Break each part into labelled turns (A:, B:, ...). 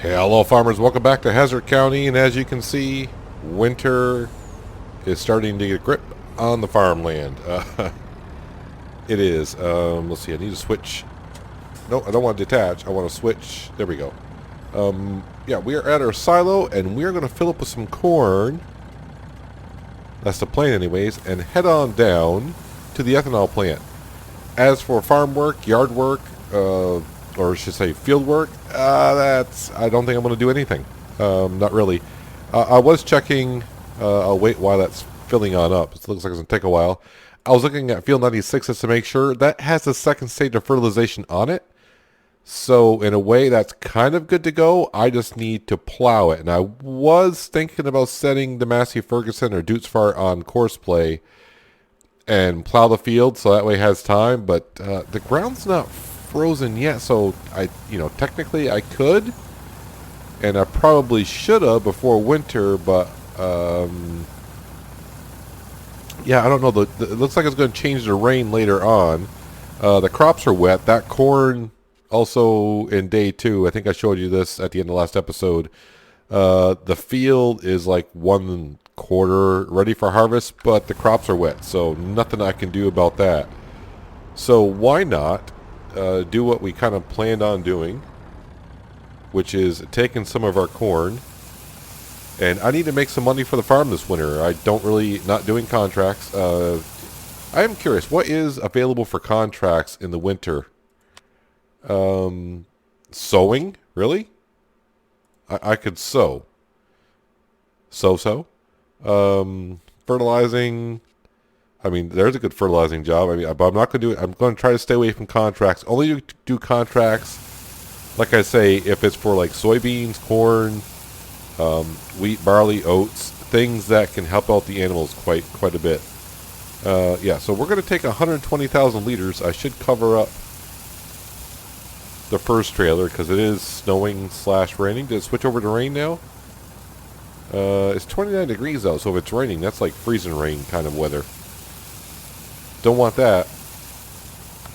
A: Hello farmers, welcome back to Hazzard County, and as you can see, winter is starting to get grip on the farmland. It is. Let's see, I need to switch. No, I don't want to detach. I want to switch. There we go. Yeah, we are at our silo, and we are going to fill up with some corn. That's the plan anyways, and head on down to the ethanol plant. As for farm work, yard work, or I should say field work, I don't think I'm going to do anything. Not really. I was checking. I'll wait while that's filling on up. It looks like it's going to take a while. I was looking at field 96 just to make sure that has the second stage of fertilization on it. So in a way, that's kind of good to go. I just need to plow it. And I was thinking about setting the Massey Ferguson or Dutesfart on course play and plow the field so that way it has time. But the ground's not frozen yet, so technically I could, and I probably should have before winter. But yeah, I don't know. It looks like it's going to change to rain later on. The crops are wet. That corn. Also in day 2, I think I showed you this at the end of the last episode, the field is like 1/4 ready for harvest, but the crops are wet, so nothing I can do about that. So why not do what we kind of planned on doing, which is taking some of our corn, and I need to make some money for the farm this winter. I don't really, not doing contracts. I am curious, what is available for contracts in the winter? Sowing, really? I could sow. Fertilizing. I mean, there's a good fertilizing job. I mean, but I'm not going to do it. I'm going to try to stay away from contracts. Only do contracts, like I say, if it's for like soybeans, corn, wheat, barley, oats, things that can help out the animals quite a bit. Yeah, so we're going to take 120,000 liters. I should cover up the first trailer because it is snowing / raining. Did it switch over to rain now? It's 29 degrees out, so if it's raining, that's like freezing rain kind of weather. Don't want that.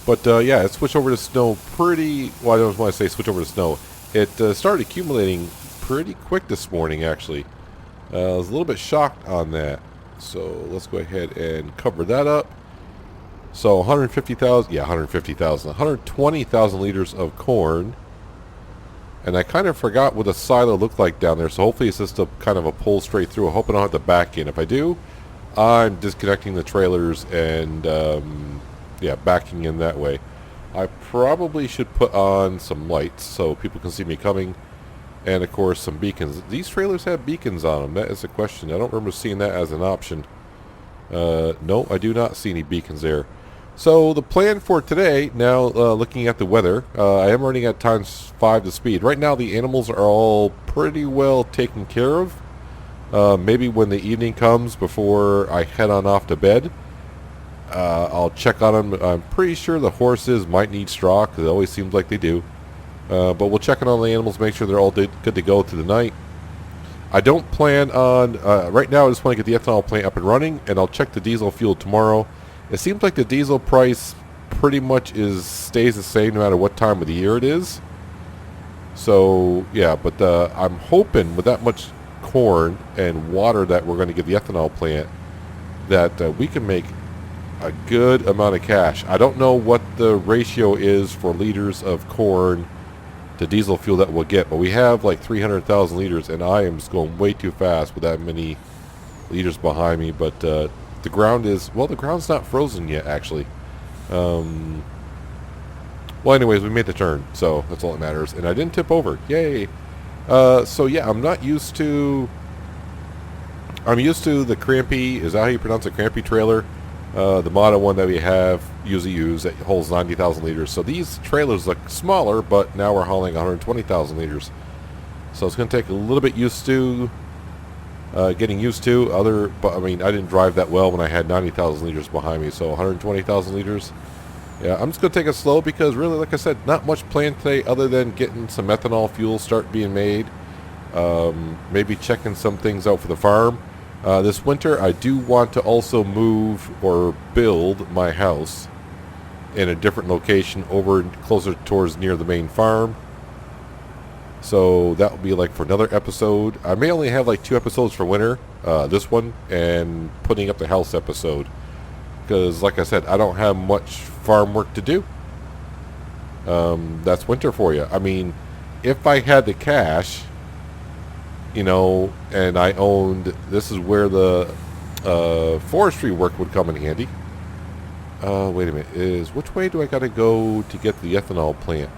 A: But yeah, it switched over to snow pretty. Well, I don't want to say switch over to snow. It started accumulating pretty quick this morning, actually. I was a little bit shocked on that. So let's go ahead and cover that up. So 150,000, yeah, 150,000, 120,000 liters of corn. And I kind of forgot what a silo looked like down there, so hopefully it's just a kind of a pull straight through. I hope I don't have to back in. If I do, I'm disconnecting the trailers and, yeah, backing in that way. I probably should put on some lights so people can see me coming. And, of course, some beacons. These trailers have beacons on them. That is a question. I don't remember seeing that as an option. No, I do not see any beacons there. So the plan for today, now looking at the weather, I am running at ×5 the speed. Right now the animals are all pretty well taken care of. Maybe when the evening comes before I head on off to bed, I'll check on them. I'm pretty sure the horses might need straw because it always seems like they do. But we'll check on all the animals, make sure they're all good to go through the night. I don't plan on, right now I just want to get the ethanol plant up and running, and I'll check the diesel fuel tomorrow. It seems like the diesel price pretty much stays the same no matter what time of the year it is. So, yeah, but I'm hoping with that much corn and water that we're going to give the ethanol plant that we can make a good amount of cash. I don't know what the ratio is for liters of corn to diesel fuel that we'll get, but we have like 300,000 liters, and I am just going way too fast with that many liters behind me. But the ground is, well, the ground's not frozen yet, actually. Well, anyways, we made the turn, so that's all that matters. And I didn't tip over. Yay! So yeah, I'm used to the Crampy. Is that how you pronounce it? Crampy trailer? The model one that we usually use that holds 90,000 liters. So these trailers look smaller, but now we're hauling 120,000 liters. So it's going to take a little bit getting used to. But I mean, I didn't drive that well when I had 90,000 liters behind me. So 120,000 liters. Yeah, I'm just going to take it slow because really, like I said, not much planned today other than getting some ethanol fuel start being made. Maybe checking some things out for the farm. This winter, I do want to also move or build my house in a different location over closer towards near the main farm. So that will be like for another episode. I may only have like 2 episodes for winter. This one and putting up the house episode. Because like I said, I don't have much farm work to do. That's winter for you. I mean, if I had the cash, you know, and I owned, this is where the forestry work would come in handy. Wait a minute. Which way do I got to go to get the ethanol plant?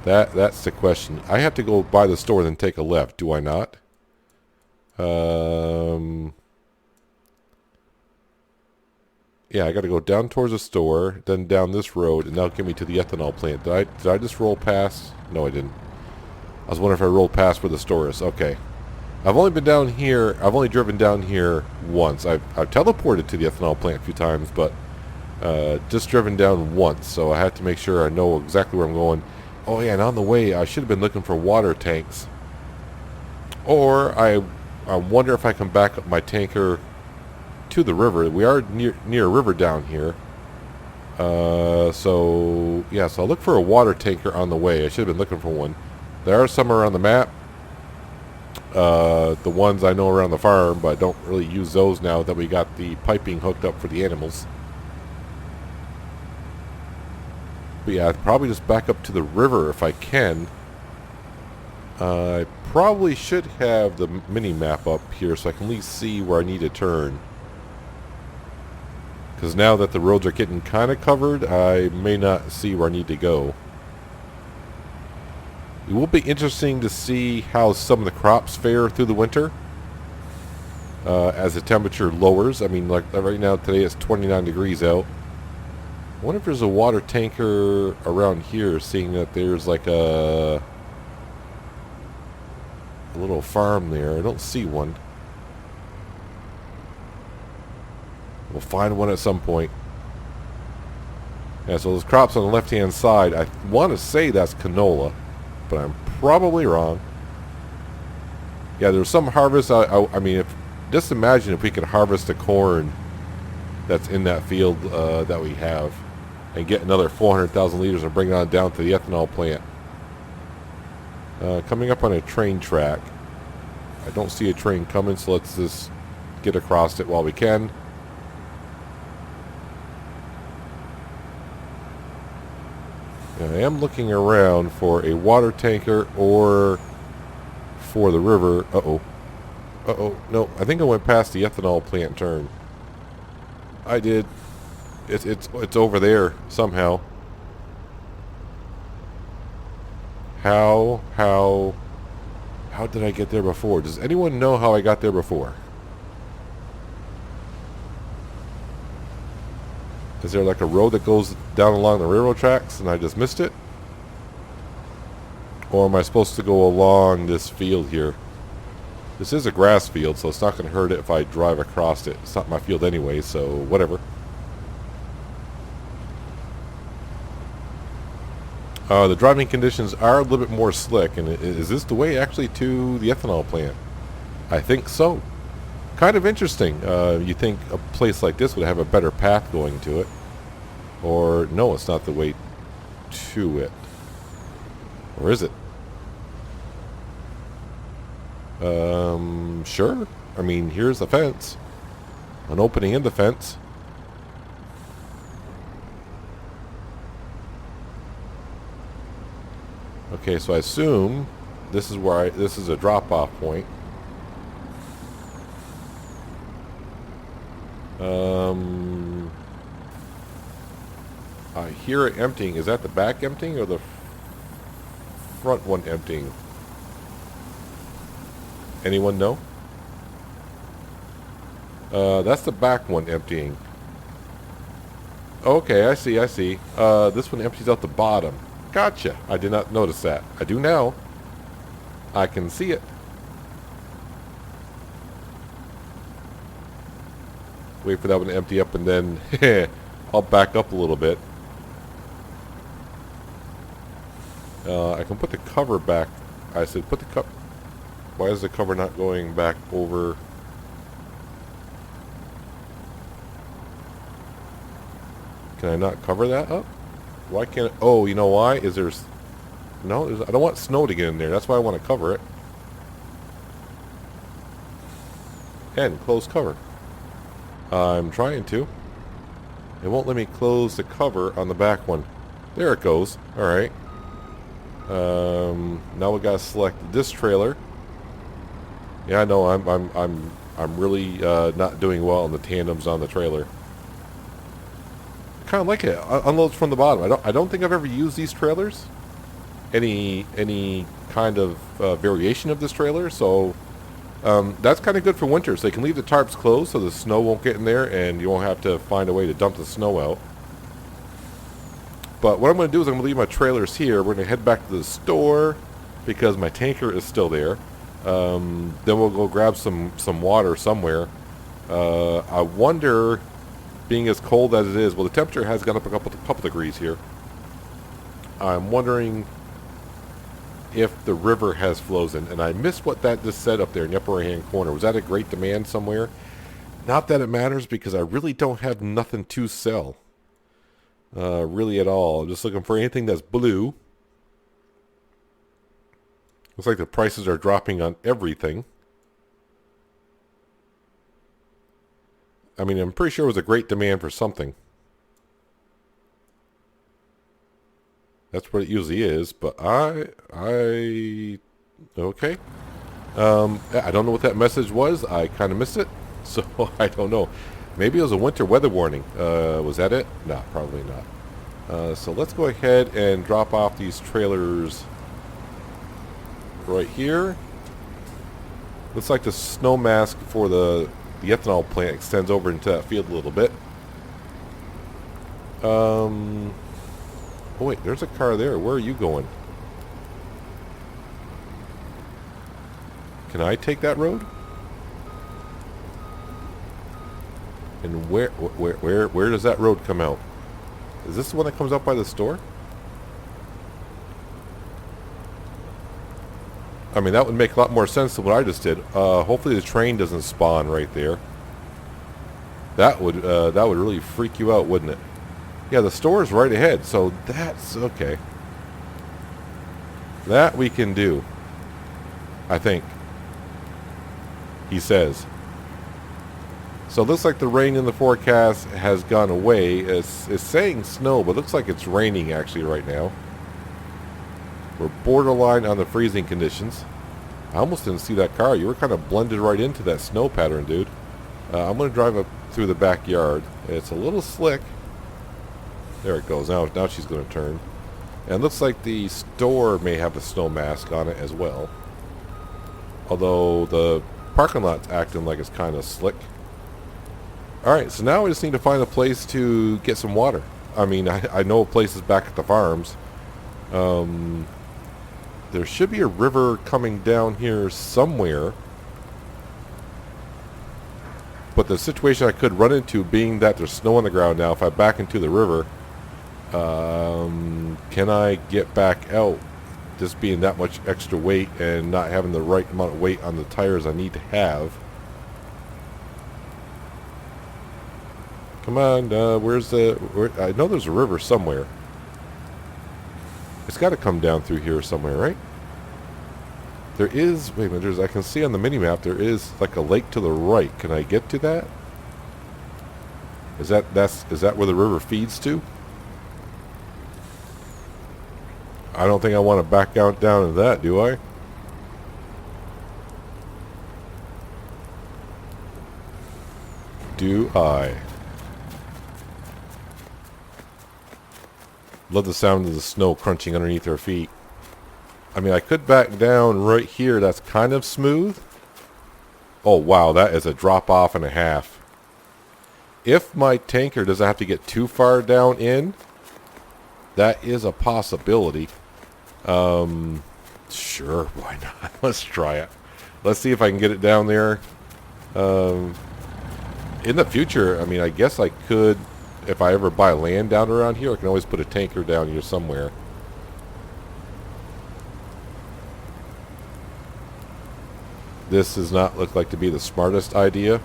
A: That's the question. I have to go by the store and then take a left, do I not? Yeah, I got to go down towards the store, then down this road, and that'll get me to the ethanol plant. Did I just roll past? No, I didn't. I was wondering if I rolled past where the store is. Okay. I've only been down here. I've only driven down here once. I've teleported to the ethanol plant a few times, but just driven down once. So I have to make sure I know exactly where I'm going. Oh yeah, and on the way, I should have been looking for water tanks. Or I wonder if I can back up my tanker to the river. We are near a river down here. So yeah, so I'll look for a water tanker on the way. I should have been looking for one. There are some around the map. The ones I know around the farm, but I don't really use those now that we got the piping hooked up for the animals. But yeah, I'd probably just back up to the river if I can. I probably should have the mini map up here so I can at least see where I need to turn. Because now that the roads are getting kind of covered, I may not see where I need to go. It will be interesting to see how some of the crops fare through the winter as the temperature lowers. I mean, like right now, today it's 29 degrees out. I wonder if there's a water tanker around here, seeing that there's like a little farm there. I don't see one. We'll find one at some point. Yeah, so those crops on the left-hand side, I want to say that's canola, but I'm probably wrong. Yeah, there's some harvest. I mean, just imagine if we could harvest the corn that's in that field that we have and get another 400,000 liters and bring it on down to the ethanol plant. Coming up on a train track. I don't see a train coming, so let's just get across it while we can. And I am looking around for a water tanker or for the river. Uh-oh. Uh-oh. No, I think I went past the ethanol plant turn. I did. It's over there somehow. How did I get there before? Does anyone know how I got there before? Is there like a road that goes down along the railroad tracks and I just missed it? Or am I supposed to go along this field here? This is a grass field, so it's not going to hurt it if I drive across it. It's not my field anyway, so whatever. The driving conditions are a little bit more slick, and is this the way actually to the ethanol plant? I think so. Kind of interesting. You think a place like this would have a better path going to it. Or, no, it's not the way to it. Or is it? Sure. I mean, here's the fence. An opening in the fence. Okay, so I assume this is where this is a drop-off point. I hear it emptying. Is that the back emptying or the front one emptying? Anyone know? That's the back one emptying. Okay, I see. This one empties out the bottom. Gotcha. I did not notice that. I do now. I can see it. Wait for that one to empty up and then I'll back up a little bit. I can put the cover back. I said put the cup. Why is the cover not going back over? Can I not cover that up? Why can't it? Oh, you know why? No, I don't want snow to get in there. That's why I want to cover it. And close cover. I'm trying to. It won't let me close the cover on the back one. There it goes. All right. Now we gotta select this trailer. Yeah, I know. I'm really not doing well on the tandems on the trailer. I kind of like it. Unloads from the bottom. I don't think I've ever used these trailers. Any kind of variation of this trailer. So that's kind of good for winter. So they can leave the tarps closed so the snow won't get in there, and you won't have to find a way to dump the snow out. But what I'm going to do is I'm going to leave my trailers here. We're going to head back to the store because my tanker is still there. Then we'll go grab some water somewhere. I wonder, being as cold as it is, well, the temperature has gone up a couple degrees here. I'm wondering if the river has frozen. And I missed what that just said up there in the upper right-hand corner. Was that a great demand somewhere? Not that it matters because I really don't have nothing to sell. Really at all. I'm just looking for anything that's blue. Looks like the prices are dropping on everything. I mean, I'm pretty sure it was a great demand for something. That's what it usually is, but okay. I don't know what that message was. I kind of missed it, so I don't know. Maybe it was a winter weather warning. Was that it? No, probably not. So let's go ahead and drop off these trailers right here. Looks like the snow mask for the ethanol plant extends over into that field a little bit. Oh wait, there's a car there. Where are you going? Can I take that road? And where does that road come out? Is this the one that comes out by the store? I mean, that would make a lot more sense than what I just did. Hopefully the train doesn't spawn right there. That would really freak you out, wouldn't it? Yeah, the store is right ahead, so that's okay. That we can do, I think. He says. So it looks like the rain in the forecast has gone away. It's saying snow, but it looks like it's raining actually right now. We're borderline on the freezing conditions. I almost didn't see that car. You were kind of blended right into that snow pattern, dude. I'm going to drive up through the backyard. It's a little slick. There it goes. Now she's going to turn. And it looks like the store may have a snow mask on it as well. Although the parking lot's acting like it's kind of slick. Alright, so now I just need to find a place to get some water. I mean, I know a place is back at the farms. There should be a river coming down here somewhere. But the situation I could run into, being that there's snow on the ground now, if I back into the river, can I get back out? Just being that much extra weight and not having the right amount of weight on the tires I need to have. Come on, where's the... I know there's a river somewhere. It's got to come down through here somewhere, right? There is... Wait a minute, I can see on the mini-map there is like a lake to the right. Can I get to that? Is that where the river feeds to? I don't think I want to back out down to that, do I? Do I? Love the sound of the snow crunching underneath our feet. I mean, I could back down right here. That's kind of smooth. Oh, wow. That is a drop off and a half. If my tanker doesn't have to get too far down in, that is a possibility. Sure, why not? Let's try it. Let's see if I can get it down there. In the future, I mean, I guess I could, if I ever buy land down around here, I can always put a tanker down here somewhere. This does not look like to be the smartest idea.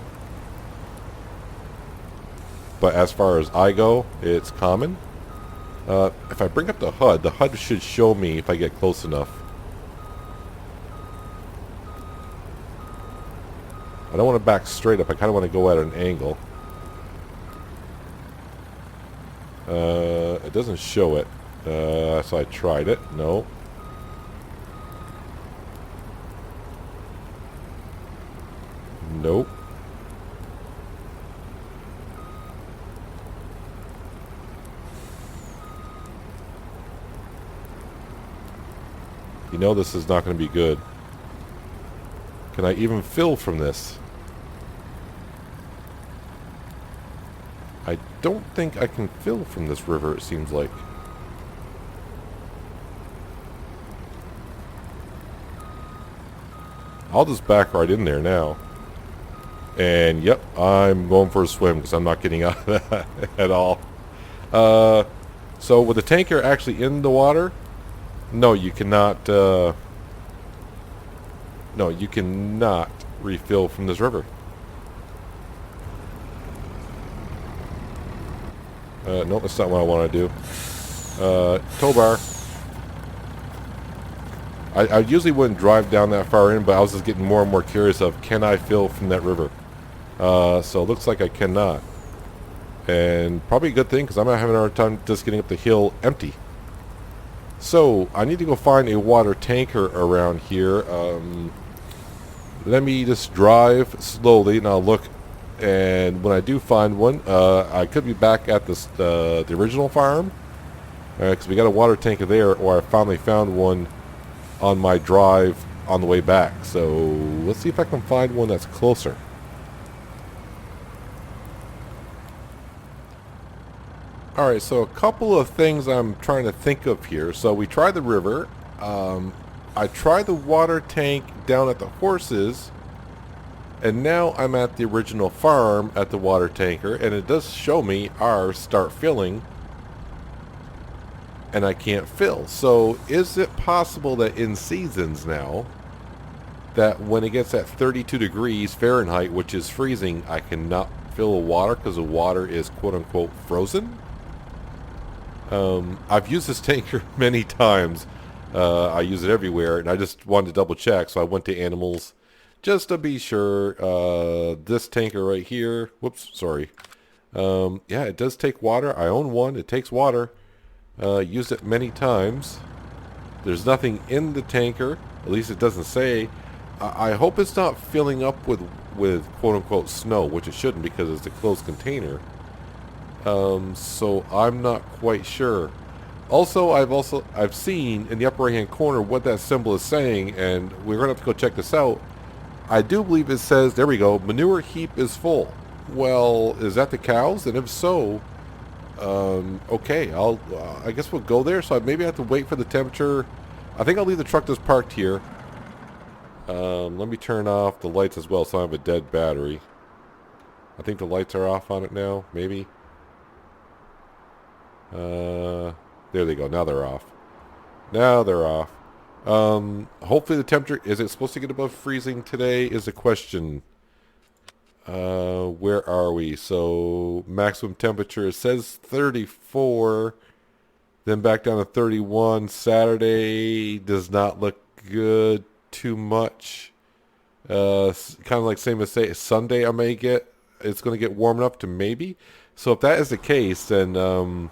A: But as far as I go, it's common. If I bring up the HUD should show me if I get close enough. I don't want to back straight up. I kind of want to go at an angle. It doesn't show it. So I tried it. No. Nope. You know this is not going to be good. Can I even fill from this? I don't think I can fill from this river, it seems like. I'll just back right in there now. And yep, I'm going for a swim because I'm not getting out of that at all. So with the tanker actually in the water, no, you cannot. No, you cannot refill from this river. No, that's not what I want to do. Tow bar. I usually wouldn't drive down that far in, but I was just getting more and more curious of, can I fill from that river? So it looks like I cannot. And probably a good thing, because I'm not having a hard time just getting up the hill empty. So, I need to go find a water tanker around here. Let me just drive slowly, and I'll look. And when I do find one, I could be back at this, the original farm. Because we got a water tanker there, or I finally found one on my drive on the way back. So, let's see if I can find one that's closer. Alright, so a couple of things I'm trying to think of here. So we tried the river. I tried the water tank down at the horses. And now I'm at the original farm at the water tanker. And it does show me ours start filling. And I can't fill. So is it possible that in seasons now, that when it gets at 32 degrees Fahrenheit, which is freezing, I cannot fill the water because the water is quote-unquote frozen? I've used this tanker many times. I use it everywhere, and I just wanted to double check, so I went to animals just to be sure. This tanker right here, whoops, sorry. Yeah, it does take water. I own one. It takes water. Used it many times. There's nothing in the tanker. At least it doesn't say. I hope it's not filling up with quote-unquote snow, which it shouldn't because it's a closed container. So I'm not quite sure. Also, I've seen in the upper right hand corner what that symbol is saying, and we're gonna have to go check this out. I do believe it says, there we go, manure heap is full. Well, is that the cows? And if so, okay, I guess we'll go there. So maybe I have to wait for the temperature. I think I'll leave the truck just parked here. Let me turn off the lights as well, so I have a dead battery. I think the lights are off on it now, maybe. There they go. Now they're off. Now they're off. Hopefully the temperature, is it supposed to get above freezing today is the question. Where are we? So maximum temperature, it says 34, then back down to 31. Saturday does not look good too much. Kind of like same as say Sunday I may get, it's going to get warm enough to maybe. So if that is the case, then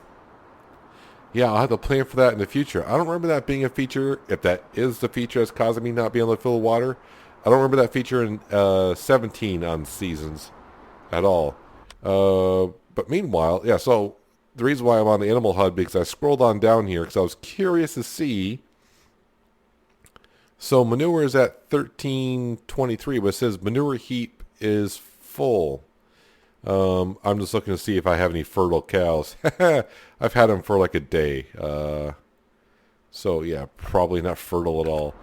A: yeah, I'll have to plan for that in the future. I don't remember that being a feature. If that is the feature that's causing me not being able to fill the water, I don't remember that feature in 17 on seasons at all. But meanwhile, yeah, so the reason why I'm on the animal HUD, because I scrolled on down here because I was curious to see. So manure is at 1323, but it says manure heap is full. I'm just looking to see if I have any fertile cows. I've had them for like a day. So yeah, probably not fertile at all.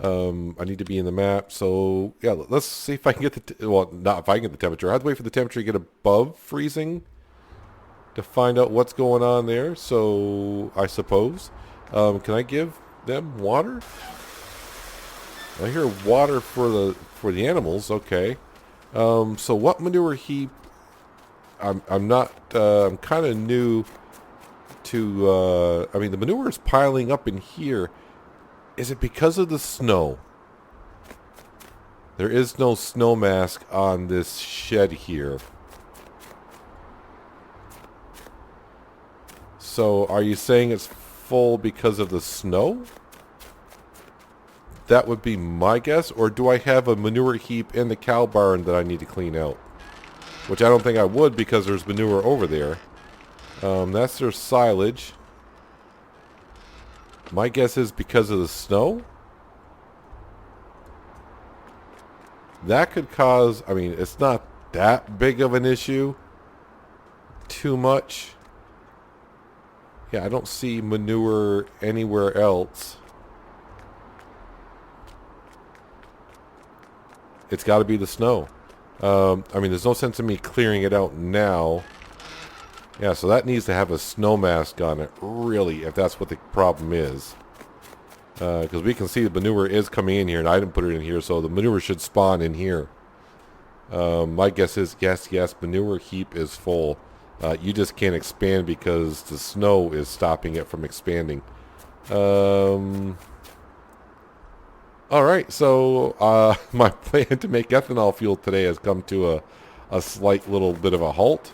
A: I need to be in the map. So yeah, let's see if I can get the, well, not if I can get the temperature. I have to wait for the temperature to get above freezing to find out what's going on there. So I suppose, can I give them water? I hear water for the animals. Okay. So what manure heap? I'm not. I'm kind of new to, I mean, the manure is piling up in here. Is it because of the snow? There is no snow mask on this shed here. So are you saying it's full because of the snow? That would be my guess. Or do I have a manure heap in the cow barn that I need to clean out? Which I don't think I would because there's manure over there. That's their silage. My guess is because of the snow. That could cause, I mean, it's not that big of an issue. Too much. Yeah, I don't see manure anywhere else. It's got to be the snow. I mean, there's no sense in me clearing it out now. Yeah, so that needs to have a snow mask on it, really, if that's what the problem is. Because we can see the manure is coming in here, and I didn't put it in here, so the manure should spawn in here. My guess is, yes, manure heap is full. You just can't expand because the snow is stopping it from expanding. Alright, so my plan to make ethanol fuel today has come to a slight little bit of a halt.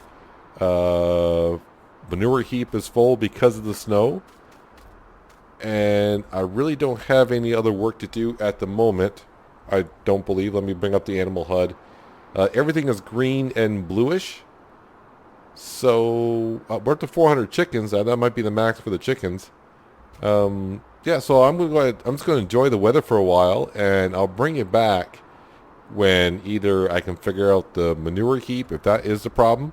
A: Manure heap is full because of the snow. And I really don't have any other work to do at the moment. I don't believe. Let me bring up the animal HUD. Everything is green and bluish. So we're up to 400 chickens. That might be the max for the chickens. Yeah, so I'm just going to enjoy the weather for a while, and I'll bring it back when either I can figure out the manure heap, if that is the problem,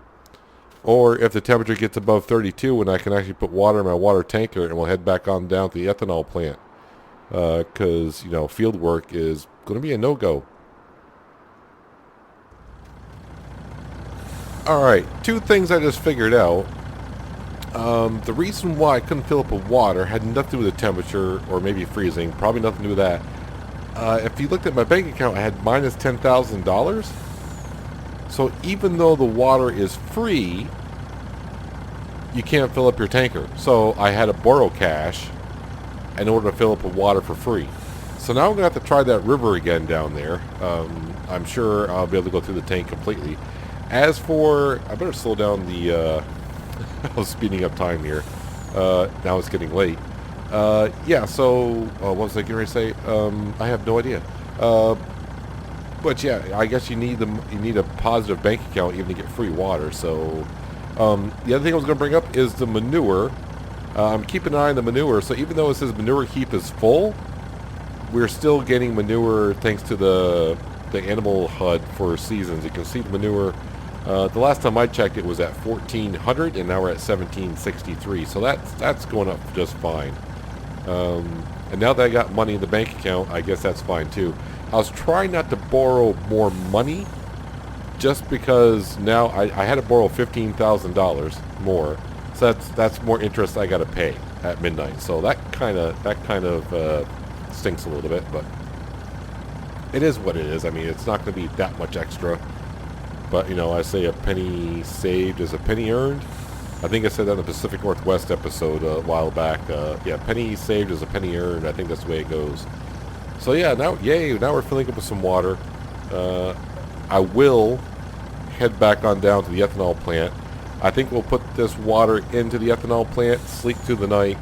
A: or if the temperature gets above 32 and I can actually put water in my water tanker, and we'll head back on down to the ethanol plant. Because, you know, field work is going to be a no-go. Alright, two things I just figured out. The reason why I couldn't fill up with water had nothing to do with the temperature, or maybe freezing. Probably nothing to do with that. If you looked at my bank account, I had minus $10,000. So even though the water is free, you can't fill up your tanker. So I had to borrow cash in order to fill up with water for free. So now I'm going to have to try that river again down there. I'm sure I'll be able to go through the tank completely. As for, I better slow down the, I was speeding up time here. Now it's getting late. Yeah, so, what was I getting ready to say? I have no idea. But yeah, I guess you need a positive bank account even to get free water. So, the other thing I was going to bring up is the manure. I'm keeping an eye on the manure. So even though it says manure heap is full, we're still getting manure thanks to the animal HUD for seasons. You can see the manure. The last time I checked, it was at 1,400, and now we're at 1,763. So that's going up just fine. And now that I got money in the bank account, I guess that's fine too. I was trying not to borrow more money, just because now I had to borrow $15,000 more. So that's more interest I got to pay at midnight. So that kind of stinks a little bit, but it is what it is. I mean, it's not going to be that much extra. But, you know, I say a penny saved is a penny earned. I think I said that in the Pacific Northwest episode a while back. Yeah, penny saved is a penny earned. I think that's the way it goes. So, yeah, now we're filling up with some water. I will head back on down to the ethanol plant. I think we'll put this water into the ethanol plant, sleep through the night,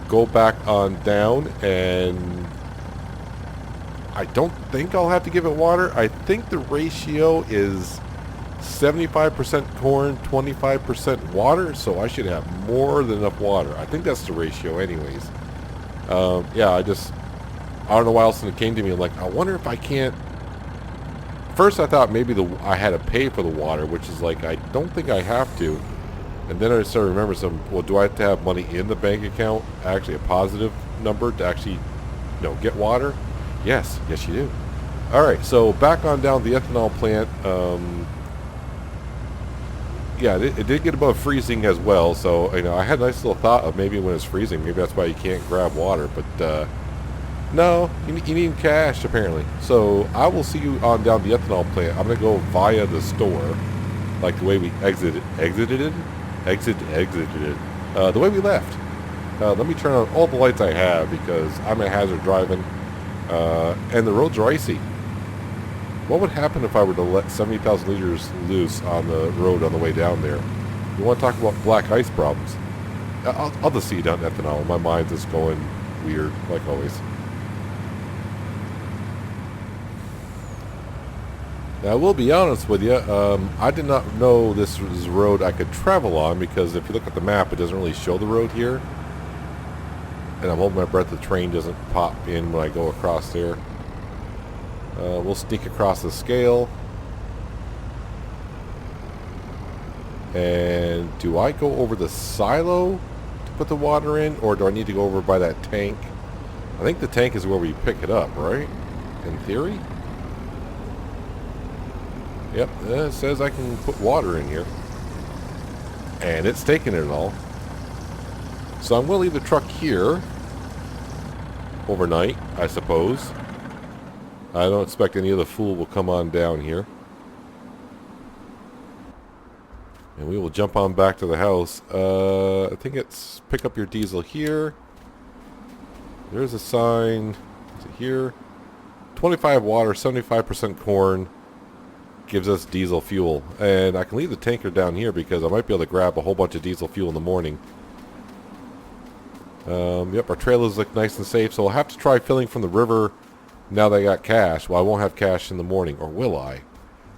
A: go back on down, and I don't think I'll have to give it water. I think the ratio is 75% corn, 25% water, so I should have more than enough water. I think that's the ratio anyways. Yeah, I don't know why else it came to me. I'm like, I wonder if I can't. First I thought maybe I had to pay for the water, which is like, I don't think I have to. And then I started to remember well, do I have to have money in the bank account, actually a positive number to actually, get water? Yes, you do. Alright, so back on down the ethanol plant. Yeah, it did get above freezing as well, so, I had a nice little thought of maybe when it's freezing, maybe that's why you can't grab water, but, no, you need cash, apparently. So, I will see you on down the ethanol plant. I'm going to go via the store, like the way we exited it. the way we left. Let me turn on all the lights I have because I'm at Hazzard driving, and the roads are icy. What would happen if I were to let 70,000 liters loose on the road on the way down there? You want to talk about black ice problems? I'll just see down ethanol. My mind's just going weird, like always. Now, I will be honest with you. I did not know this was a road I could travel on because if you look at the map, it doesn't really show the road here. And I'm holding my breath the train doesn't pop in when I go across there. We'll sneak across the scale. And do I go over the silo to put the water in, or do I need to go over by that tank? I think the tank is where we pick it up, right? In theory? Yep, it says I can put water in here. And it's taking it all. So I'm going to leave the truck here overnight, I suppose. I don't expect any other fool will come on down here. And we will jump on back to the house. I think it's pick up your diesel here. There's a sign. Is it here? 25 water, 75% corn gives us diesel fuel. And I can leave the tanker down here because I might be able to grab a whole bunch of diesel fuel in the morning. Yep, our trailers look nice and safe, so I'll have to try filling from the river now that I got cash. Well, I won't have cash in the morning, or will I?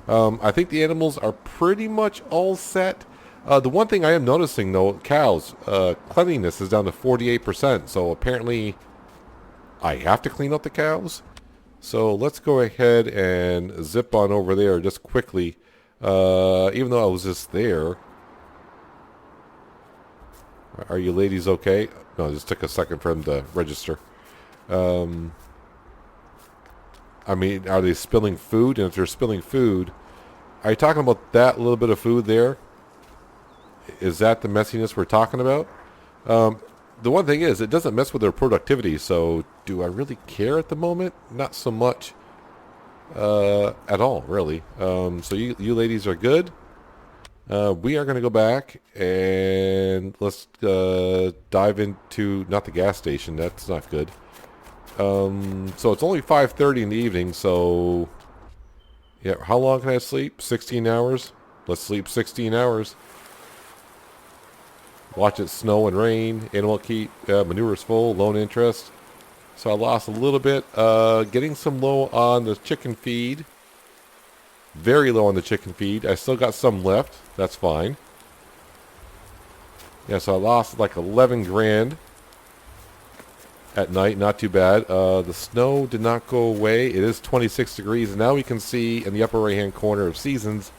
A: I think the animals are pretty much all set. The one thing I am noticing, though, cows, cleanliness is down to 48%, so apparently I have to clean up the cows. So let's go ahead and zip on over there just quickly, even though I was just there. Are you ladies okay? No, it just took a second for them to register. I mean, are they spilling food? And if they're spilling food, are you talking about that little bit of food there? Is that the messiness we're talking about? The one thing is, it doesn't mess with their productivity, so do I really care at the moment? Not so much at all, really. So you ladies are good. We are going to go back and let's dive into, not the gas station, that's not good. So it's only 5:30 in the evening, so yeah, how long can I sleep? 16 hours? Let's sleep 16 hours. Watch it snow and rain, animal keep, manure's full, loan interest. So I lost a little bit, getting some low on the chicken feed. Very low on the chicken feed. I still got some left. That's fine. Yeah, so I lost like 11 grand at night. Not too bad. The snow did not go away. It is 26 degrees. And now we can see in the upper right-hand corner of Seasons,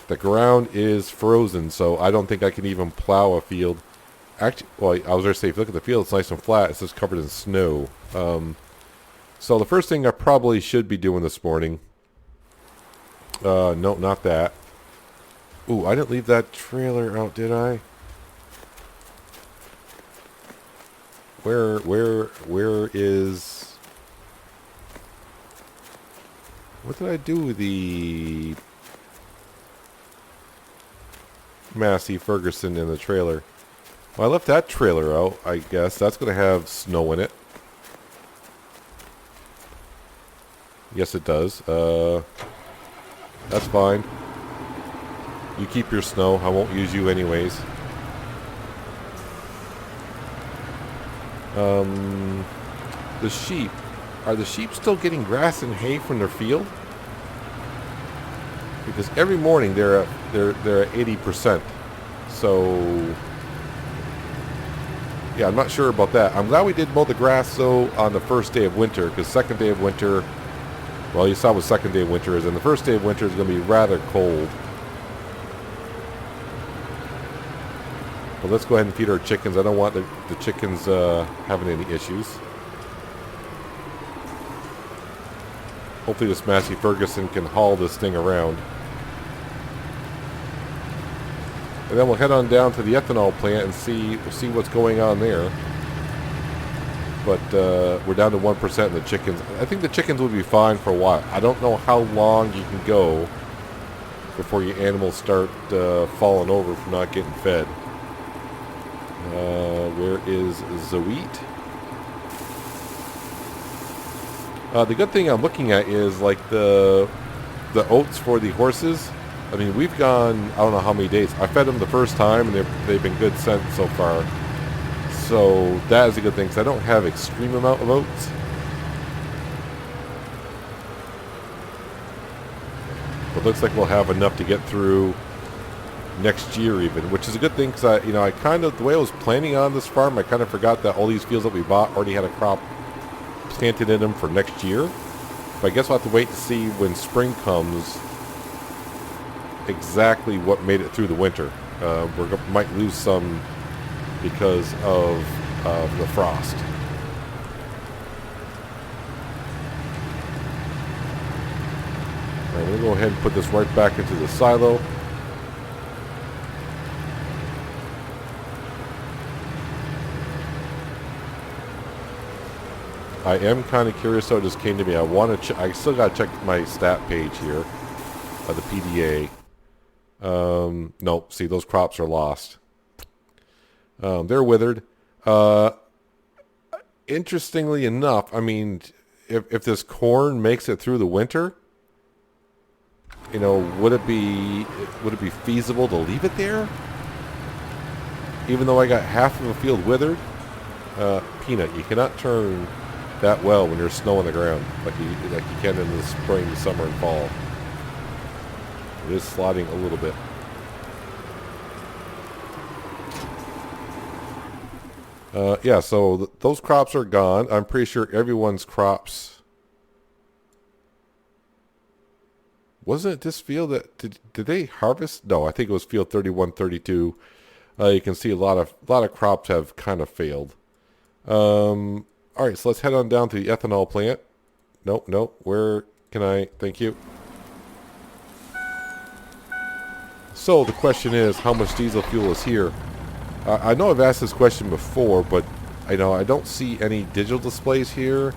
A: the ground is frozen. So I don't think I can even plow a field. Actually, well, I was going to say, if you look at the field, it's nice and flat. It's just covered in snow. So the first thing I probably should be doing this morning... no, not that. Ooh, I didn't leave that trailer out, did I? Where is... What did I do with the... Massey Ferguson in the trailer? Well, I left that trailer out, I guess. That's going to have snow in it. Yes, it does. That's fine. You keep your snow. I won't use you anyways. The sheep. Are the sheep still getting grass and hay from their field? Because every morning they're at 80%. So yeah, I'm not sure about that. I'm glad we did mow the grass though on the first day of winter, because second day of winter, well, you saw what second day of winter is, and the first day of winter is going to be rather cold. But let's go ahead and feed our chickens. I don't want the chickens having any issues. Hopefully this Massey Ferguson can haul this thing around. And then we'll head on down to the ethanol plant and we'll see what's going on there. But we're down to 1% in the chickens. I think the chickens will be fine for a while. I don't know how long you can go before your animals start falling over from not getting fed. Where is the wheat? The good thing I'm looking at is like the oats for the horses. I mean, we've gone, I don't know how many days. I fed them the first time, and they've been good since so far. So that is a good thing, because I don't have extreme amount of oats. But looks like we'll have enough to get through next year even, which is a good thing, because I kind of, the way I was planning on this farm, I kind of forgot that all these fields that we bought already had a crop planted in them for next year. But I guess we'll have to wait to see when spring comes exactly what made it through the winter. We might lose some because of the frost. Alright, we'll go ahead and put this right back into the silo. I am kind of curious, though. It just came to me. I still got to check my stat page here, the PDA. Nope. See, those crops are lost. They're withered. Interestingly enough, I mean, if this corn makes it through the winter, would it be feasible to leave it there? Even though I got half of a field withered, Peanut, you cannot turn that well when there's snow on the ground like you can in the spring, summer, and fall. It is sliding a little bit. Yeah, so those crops are gone. I'm pretty sure everyone's crops. Wasn't it this field that did they harvest? No, I think it was field 31, 32. You can see a lot of crops have kind of failed. All right, so let's head on down to the ethanol plant. Nope. Where can I? Thank you. So the question is, how much diesel fuel is here? I know I've asked this question before, but I don't see any digital displays here.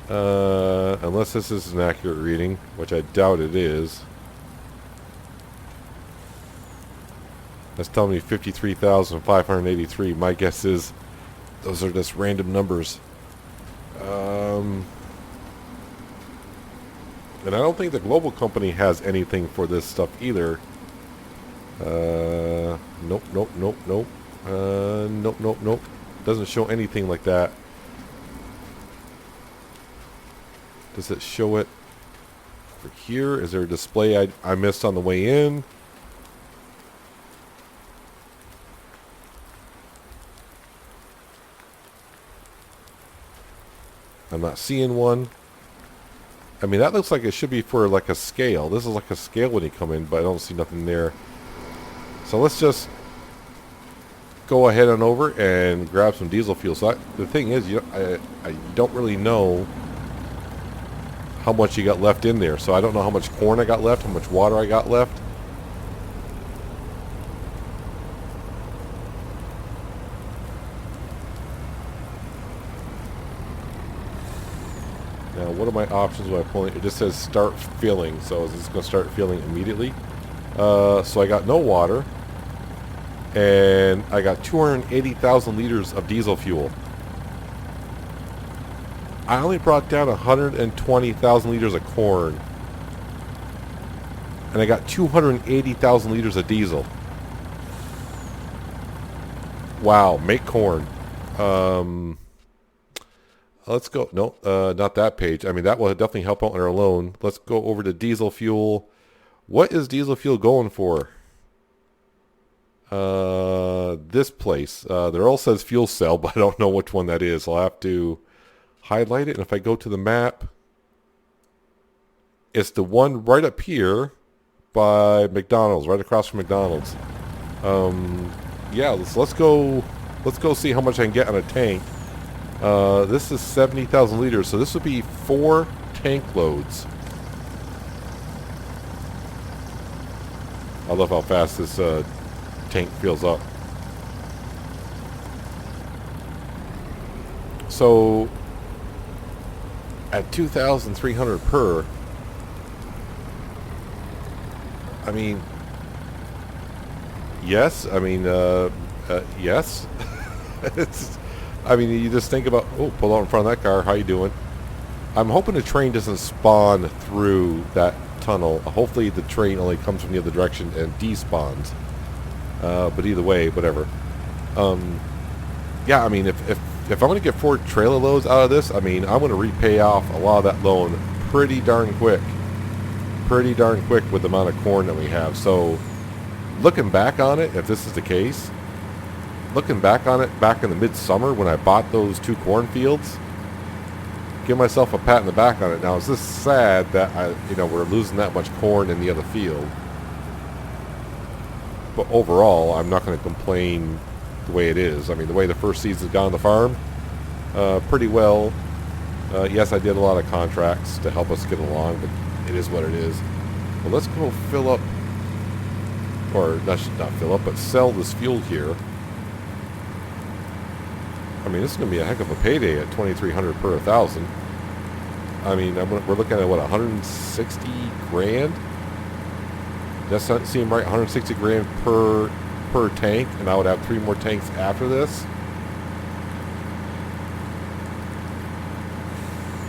A: Unless this is an accurate reading, which I doubt it is. That's telling me 53,583. My guess is those are just random numbers. And I don't think the global company has anything for this stuff either. Nope. Nope. Doesn't show anything like that. Does it show it for here? Is there a display I missed on the way in? I'm not seeing one. I mean, that looks like it should be for like a scale. This is like a scale when you come in, but I don't see nothing there. So let's just go ahead and over and grab some diesel fuel. So the thing is, I don't really know how much you got left in there. So I don't know how much corn I got left, how much water I got left. Now, what are my options when I pull it? It just says start filling, so is this going to start filling immediately? So I got no water, and I got 280,000 liters of diesel fuel. I only brought down 120,000 liters of corn, and I got 280,000 liters of diesel. Wow, make corn. Let's go. No, not that page. I mean, that will definitely help out on our loan. Let's go over to diesel fuel. What is diesel fuel going for? This place. There all says fuel cell, but I don't know which one that is. I'll have to highlight it. And if I go to the map, it's the one right up here by McDonald's, right across from McDonald's. Yeah, let's go see how much I can get on a tank. This is 70,000 liters, so this would be 4 tank loads. I love how fast this tank fills up. So at 2,300 per, I mean, yes, I mean, Yes. It's, I mean, you just think about, oh, pull out in front of that car. How you doing? I'm hoping the train doesn't spawn through that tunnel. Hopefully the train only comes from the other direction and despawns. But either way, whatever. Yeah, I mean, if I'm going to get 4 trailer loads out of this, I mean, I'm going to repay off a lot of that loan pretty darn quick. Pretty darn quick with the amount of corn that we have. So, looking back on it, if this is the case, looking back on it back in the midsummer when I bought those 2 cornfields, give myself a pat in the back on it. Now, it's just sad that we're losing that much corn in the other field. But overall, I'm not going to complain the way it is. I mean, the way the first season's gone on the farm, pretty well. Yes, I did a lot of contracts to help us get along, but it is what it is. Well, let's go fill up, or not fill up, but sell this fuel here. I mean, this is going to be a heck of a payday at $2,300 per 1,000. I mean, we're looking at, what, 160 grand? Does that seem right? 160 grand per tank, and I would have 3 more tanks after this.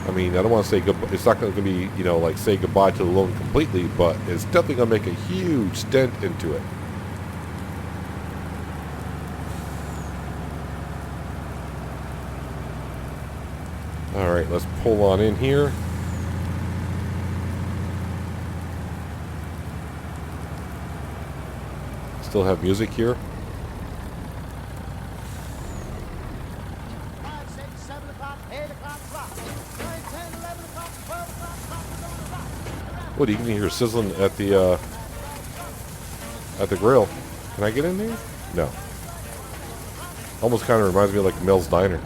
A: I mean, I don't want to say goodbye. It's not going to be, like say goodbye to the loan completely, but it's definitely going to make a huge dent into it. All right, let's pull on in here. Still have music here.
B: 5, 6, 7 o'clock, 8 o'clock, rock. 9, 10, 11 o'clock, 12 o'clock, rock. We're going to rock.
A: What, you can hear sizzling at the grill. Can I get in there? No. Almost kind of reminds me of like Mel's Diner.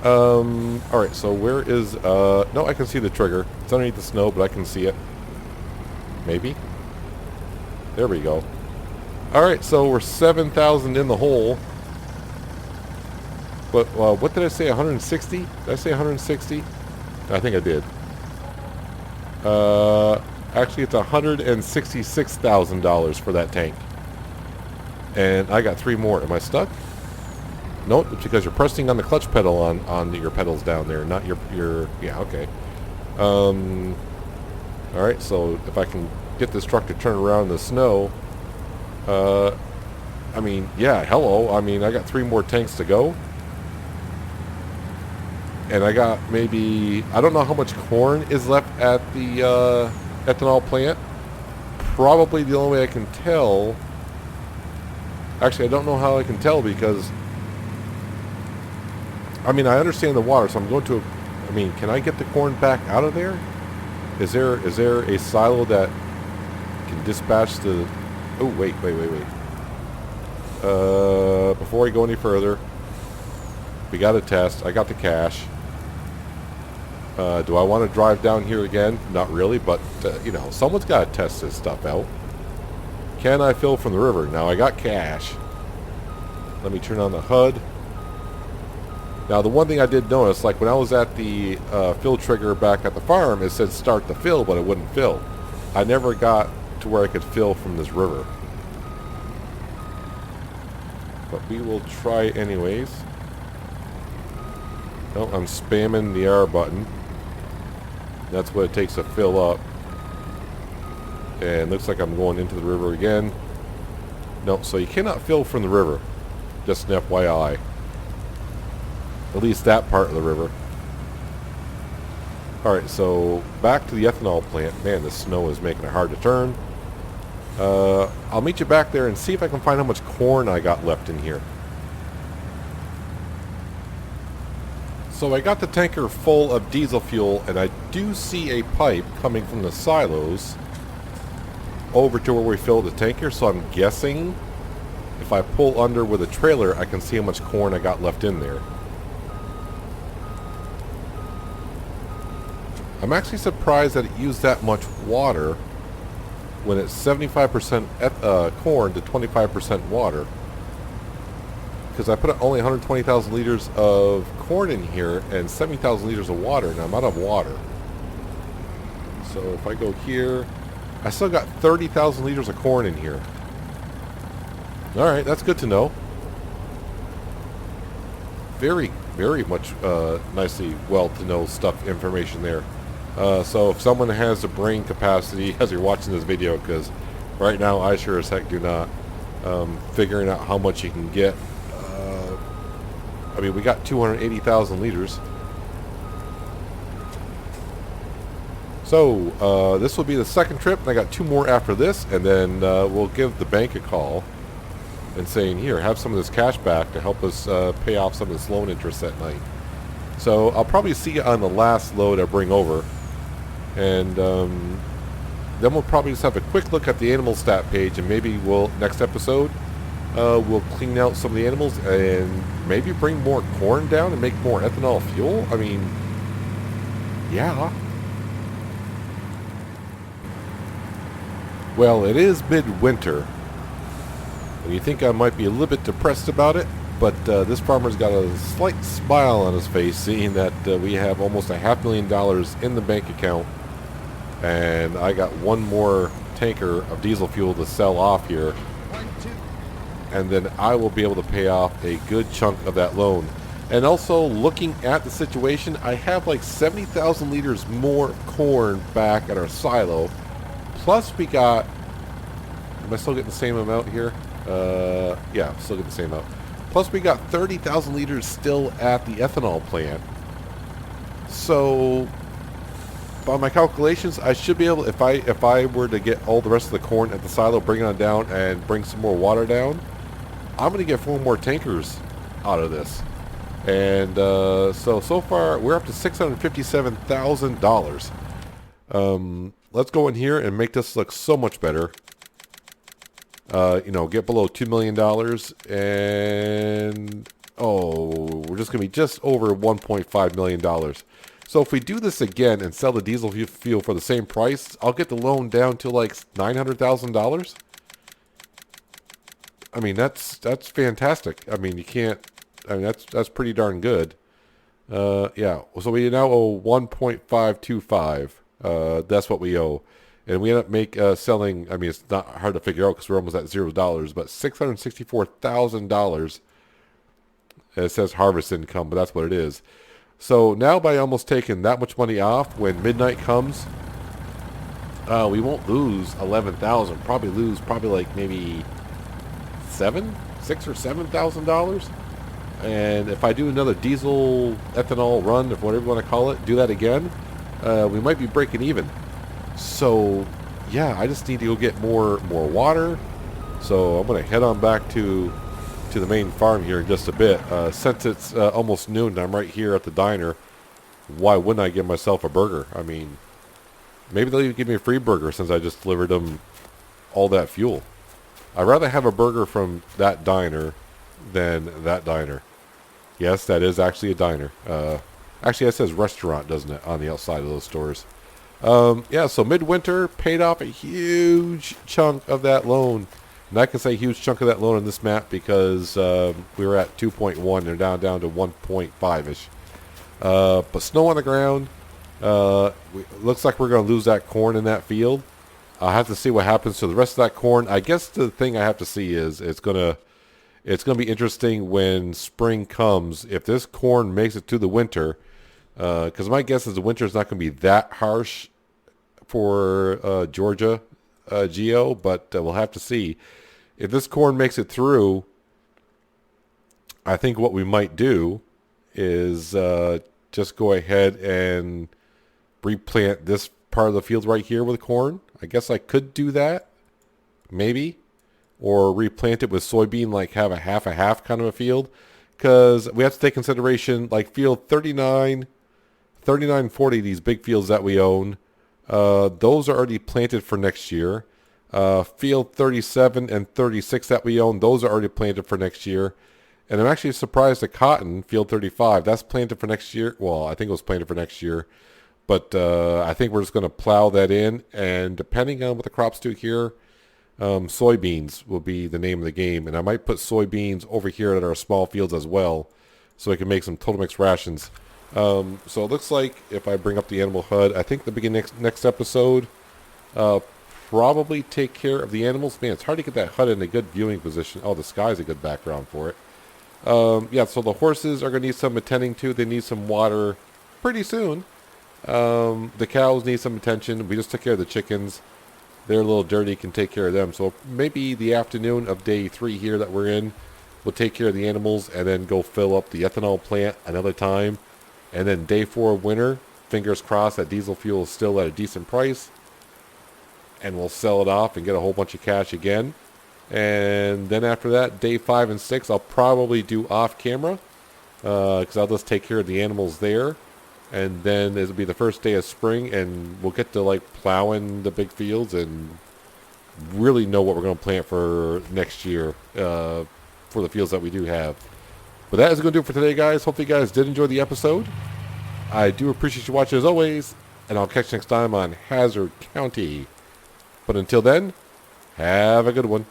A: Alright, so where is, no, I can see the trigger. It's underneath the snow, but I can see it. Maybe? There we go. Alright, so we're 7,000 in the hole. But, what did I say, 160? Did I say 160? I think I did. Actually, it's $166,000 for that tank. And I got 3 more. Am I stuck? Nope, it's because you're pressing on the clutch pedal on your pedals down there, not your yeah, okay. Alright, so if I can get this truck to turn around in the snow, I mean, yeah, hello. I mean, I got 3 more tanks to go. And I got maybe, I don't know how much corn is left at the ethanol plant. Probably the only way I can tell, actually I don't know how I can tell because, I mean, I understand the water, so I'm going to, I mean, can I get the corn back out of there? Is there a silo that can dispatch the, oh, wait. Before I go any further, we got a test. I got the cash. Do I want to drive down here again? Not really, but, someone's got to test this stuff out. Can I fill from the river? Now, I got cash. Let me turn on the HUD. Now, the one thing I did notice, like when I was at the fill trigger back at the farm, it said start to fill, but it wouldn't fill. I never got to where I could fill from this river. But we will try anyways. No, I'm spamming the R button. That's what it takes to fill up. And looks like I'm going into the river again. No, so you cannot fill from the river. Just an FYI. At least that part of the river. Alright, so back to the ethanol plant. Man, the snow is making it hard to turn. I'll meet you back there and see if I can find how much corn I got left in here. So I got the tanker full of diesel fuel, and I do see a pipe coming from the silos over to where we fill the tanker, so I'm guessing if I pull under with a trailer, I can see how much corn I got left in there. I'm actually surprised that it used that much water when it's 75% corn to 25% water. Because I put only 120,000 liters of corn in here and 70,000 liters of water, and I'm out of water. So if I go here, I still got 30,000 liters of corn in here. Alright, that's good to know. very, very much nicely well-to-know stuff information there. So if someone has the brain capacity as you're watching this video, because right now I sure as heck do not, figuring out how much you can get. I mean, we got 280,000 liters. So this will be the second trip, and I got 2 more after this, and then we'll give the bank a call and saying, here, have some of this cash back to help us pay off some of this loan interest that night. So I'll probably see you on the last load I bring over, and then we'll probably just have a quick look at the animal stat page, and maybe we'll, next episode, we'll clean out some of the animals and maybe bring more corn down and make more ethanol fuel. I mean, yeah. Well, it is midwinter, and you think I might be a little bit depressed about it, but this farmer's got a slight smile on his face, seeing that we have almost $500,000 in the bank account, and I got one more tanker of diesel fuel to sell off here, and then I will be able to pay off a good chunk of that loan. And also, looking at the situation, I have like 70,000 liters more corn back at our silo. Plus we got, am I still getting the same amount here? Yeah, I'm still getting the same amount. Plus we got 30,000 liters still at the ethanol plant. So, by my calculations, I should be able, if I were to get all the rest of the corn at the silo, bring it on down, and bring some more water down, I'm going to get 4 more tankers out of this. And so far, we're up to $657,000. Let's go in here and make this look so much better. You know, get below $2 million, and we're just going to be just over $1.5 million. So if we do this again and sell the diesel fuel for the same price, I'll get the loan down to like $900,000. I mean, that's fantastic. I mean, you can't. I mean, that's pretty darn good. Yeah. So we now owe 1.525. That's what we owe, and we end up selling. I mean, it's not hard to figure out because we're almost at $0, but $664,000. It says harvest income, but that's what it is. So now, by almost taking that much money off, when midnight comes, we won't lose 11,000. Probably lose like maybe $6,000 or $7,000. And if I do another diesel ethanol run, if whatever you want to call it, do that again, we might be breaking even. So yeah, I just need to go get more water. So I'm going to head on back to the main farm here in just a bit. Since it's almost noon and I'm right here at the diner, why wouldn't I give myself a burger? I mean, maybe they'll even give me a free burger since I just delivered them all that fuel. I'd rather have a burger from that diner than that diner. Yes, that is actually a diner. Actually, it says restaurant, doesn't it, on the outside of those stores. Yeah, so midwinter paid off a huge chunk of that loan. And I can say huge chunk of that loan on this map because we were at 2.1. They're down to 1.5-ish. But snow on the ground. Looks like we're going to lose that corn in that field. I'll have to see what happens to the rest of that corn. I guess the thing I have to see is it's gonna be interesting when spring comes. If this corn makes it to the winter, because my guess is the winter is not going to be that harsh for Georgia geo, but we'll have to see. If this corn makes it through, I think what we might do is just go ahead and replant this part of the field right here with corn. I guess I could do that, maybe, or replant it with soybean, like have a half kind of a field, because we have to take consideration like field 39, 40, these big fields that we own, those are already planted for next year. Field 37 and 36 that we own, those are already planted for next year. And I'm actually surprised at cotton, field 35, that's planted for next year. Well, I think it was planted for next year. But I think we're just going to plow that in. And depending on what the crops do here, soybeans will be the name of the game. And I might put soybeans over here at our small fields as well, so I can make some total mix rations. So it looks like if I bring up the animal HUD, I think the beginning next episode, probably take care of the animals. Man, it's hard to get that HUD in a good viewing position. Oh, the sky's a good background for it. Yeah, so the horses are going to need some attending to. They need some water pretty soon. The cows need some attention. We just took care of the chickens. They're a little dirty, can take care of them. So maybe the afternoon of day 3 here that we're in, we'll take care of the animals and then go fill up the ethanol plant another time. And then day 4 of winter, fingers crossed that diesel fuel is still at a decent price. And we'll sell it off and get a whole bunch of cash again. And then after that, day 5 and 6, I'll probably do off camera. Because I'll just take care of the animals there. And then it'll be the first day of spring, and we'll get to like plowing the big fields and really know what we're going to plant for next year for the fields that we do have. But that is going to do it for today, guys. Hopefully you guys did enjoy the episode. I do appreciate you watching as always, and I'll catch you next time on Hazzard County. But until then, have a good one.